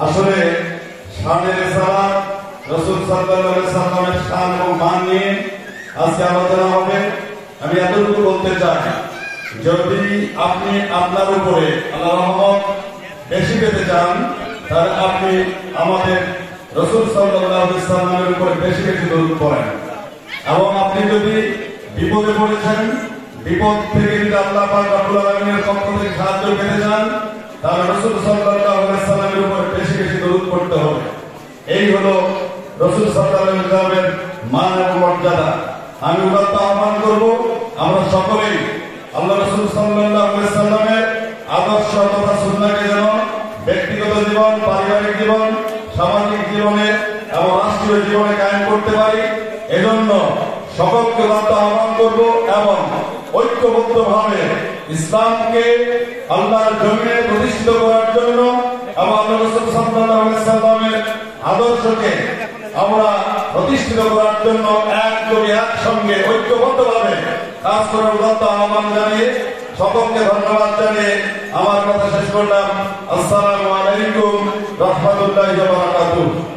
আসলে শানে রিসালাত রাসূল সাল্লাল্লাহু আলাইহি সাল্লামের শান ও মান নিয়ে আজকে আলোচনা হবে। আমি এতটুকু বলতে চাই, যদি আপনি আপনার উপরে আল্লাহর রহমত বেশি পেতে চান, তাহলে আপনি আমাদের রাসূল সাল্লাল্লাহু আলাইহি সাল্লামের উপরে বেশি বেশি দরুদ পড়েন। এবং আপনি যদি বিপদে পড়েছেন, বিপদ থেকে যদি আল্লাহ পাক রব্বুল আলামিনের পক্ষ থেকে সাহায্য পেতে চান, তাহলে রাসূল সাল্লাল্লাহু আলাইহি সাল্লামের উপরে বেশি বেশি দরুদ পড়তে হবে। এই হলো রাসূল সাল্লাল্লাহু আলাইহি সাল্লামের মান এবং মর্যাদা। আমি উদাত্ত আহ্বান করব, আমরা সকলেই আল্লাহ রাসূল সাল্লাল্লাহু আলাইহি সাল্লামের আদর্শ তথা সুন্নাহকে যেন ব্যক্তিগত জীবন, পারিবারিক জীবন, সামাজিক জীবনে এবং রাষ্ট্রীয় জীবনে কায়েম করতে পারি। এজন্য সকলকে উদাত্ত আহ্বান করব এবং ঐক্যবদ্ধভাবে ইসলামকে আল্লাহর জমিনে প্রতিষ্ঠিত করার জন্য এবং আল্লাহ রাসূল সাল্লাল্লাহু আলাইহি সাল্লামের আদর্শকে আমরা প্রতিষ্ঠিত করার জন্য একসঙ্গে ঐক্যবদ্ধভাবে কাজ করার উদাত্ত আহ্বান জানিয়ে সকলকে ধন্যবাদ জানিয়ে আমার কথা শেষ করলাম। আসসালামু আলাইকুম রাহমাতুল্লাহি ওয়া বারাকাতুহু।